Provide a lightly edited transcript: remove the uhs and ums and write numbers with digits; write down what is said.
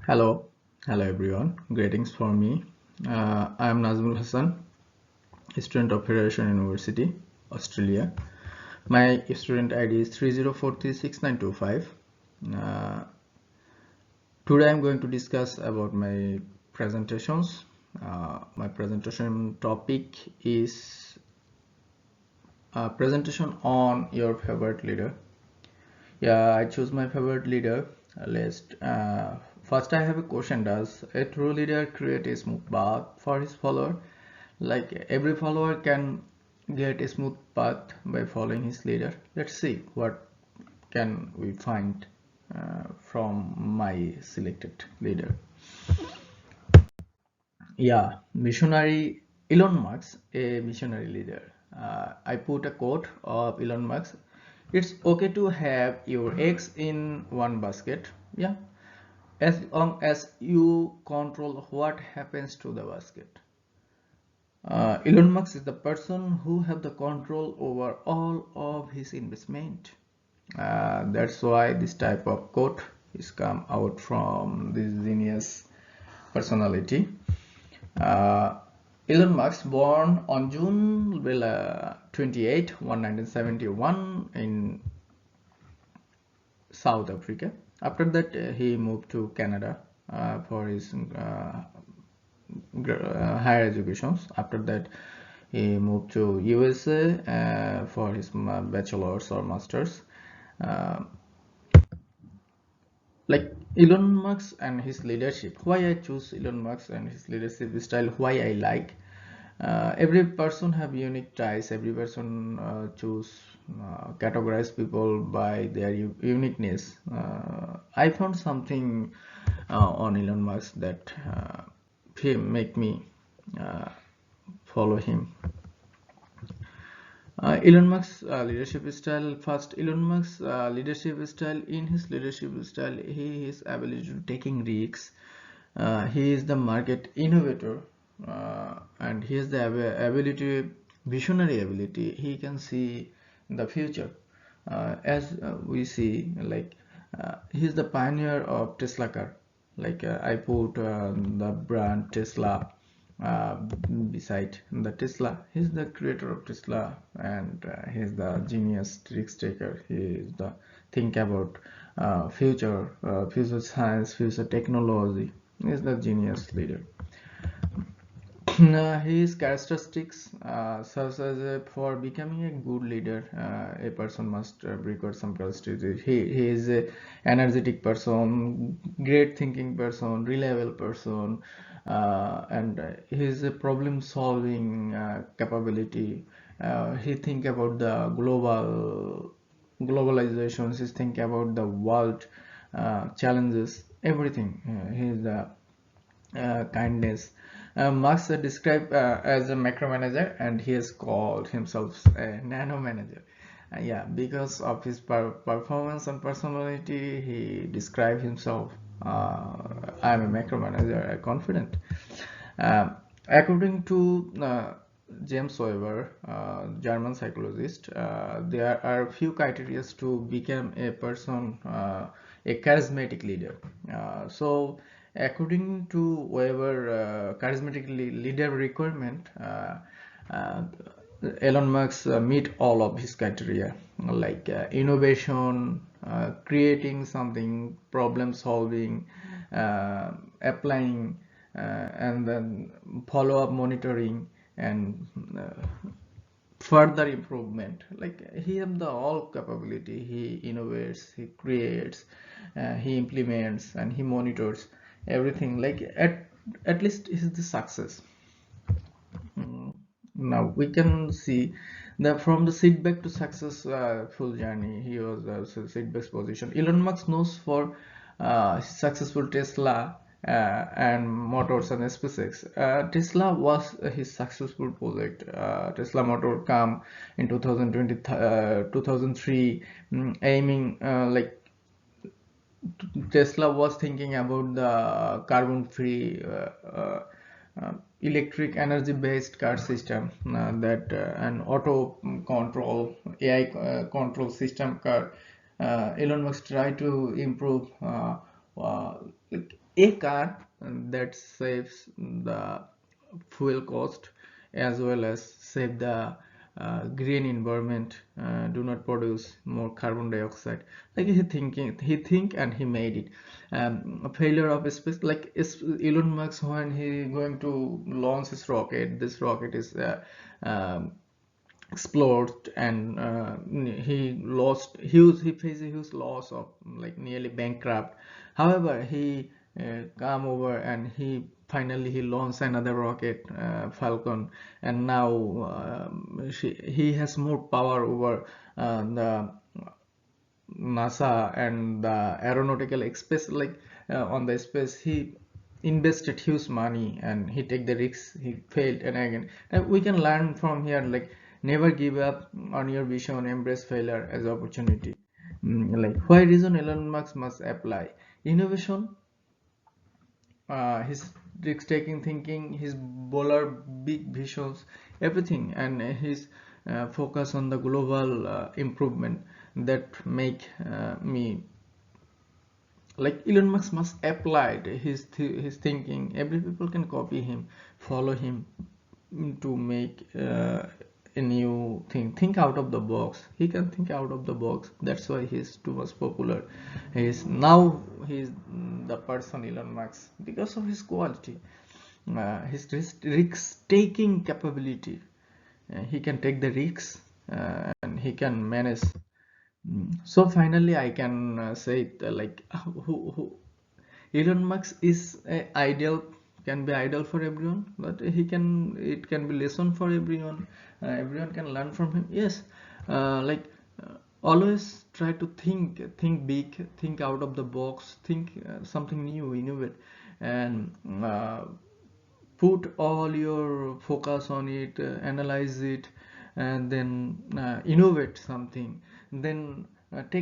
Hello everyone. Greetings for me. I am Nazmul Hassan, student of Federation University, Australia. My student ID is 30436925. Uh, Today I am going to discuss about my presentations. My presentation topic is presentation on your favorite leader. Yeah, I choose my favorite leader list. First, I have a question: does a true leader create a smooth path for his follower? Like every follower can get a smooth path by following his leader. Let's see what can we find from my selected leader. Yeah, missionary Elon Musk, a missionary leader. I put a quote of Elon Musk. It's okay to have your eggs in one basket. Yeah, as long as you control what happens to the basket. Elon Musk is the person who have the control over all of his investment. That's why this type of quote is come out from this genius personality. Uh, Elon Musk born on June 28, 1971 in South Africa. After that, he moved to Canada for his higher education. After that, he moved to USA for his bachelor's or master's. Uh, like Elon Musk and his leadership. Why I choose Elon Musk and his leadership style? Why I like? Every person have unique ties. Every person choose categorize people by their uniqueness. I found something on Elon Musk that make me uh, follow him. Elon Musk's leadership style. First, Elon Musk's leadership style. In his leadership style, he is ability to taking risks. He is the market innovator, and he has the ability, visionary ability. He can see the future. As we see, like he is the pioneer of Tesla car. Like I put the brand Tesla uh, beside the Tesla. He's the creator of Tesla, and he's the genius risk taker. He is the think about future science, future technology. He's the genius leader. His characteristics, such as for becoming a good leader, a person must record some characteristics. He is a energetic person, great thinking person, reliable person, and he is a problem solving capability. He think about the globalizations. He think about the world challenges, everything. He is the kindness. Marx described as a macro manager, and he has called himself a nano manager. Yeah, because of his performance and personality, he described himself. I'm a macro manager, confident. Uh, According to James Weber, German psychologist, there are few criteria to become a person, a charismatic leader. According to Weber, charismatic leader requirement, uh, Elon Musk meet all of his criteria, like innovation, creating something, problem solving, applying, and then follow up monitoring, and further improvement. Like he have the all capability. He innovates, he creates, he implements, and he monitors everything. Like at least is the success. Now we can see that from the setback to success full journey, he was setback position. Elon Musk knows for successful Tesla and Motors and SpaceX. Tesla was his successful project. Tesla Motor come in 2020 2003, aiming like Tesla was thinking about the carbon-free electric energy-based car system, that an auto control AI control system car. Elon Musk tried to improve like a car that saves the fuel cost as well as save the green environment, do not produce more carbon dioxide. Like he think and he made it. A failure of space, like Elon Musk, when he going to launch his rocket, this rocket is um, explored, and he faced a huge loss of like nearly bankrupt. However, he come over and he launched another rocket, Falcon, and now he has more power over the NASA and the aeronautical space, like on the space. He invested huge money and he take the risks. He failed and again. And we can learn from here, like never give up on your vision, embrace failure as opportunity. Like why reason Elon Musk must apply innovation, his risk-taking thinking, his bowler big visions, everything, and his focus on the global improvement that make me like Elon Musk must apply his thinking. Every people can copy him, follow him, to make a new thing. Think out of the box. He can think out of the box. That's why he's too much popular. He's the person Elon Musk because of his quality, his risk-taking capability. He can take the risks, and he can manage. So finally, I can say it, like Elon Musk is ideal, can be ideal for everyone, but it can be lesson for everyone. Everyone can learn from him. Yes, like always try to think big, think out of the box, think something new, innovate, and put all your focus on it, analyze it, and then innovate something. Then take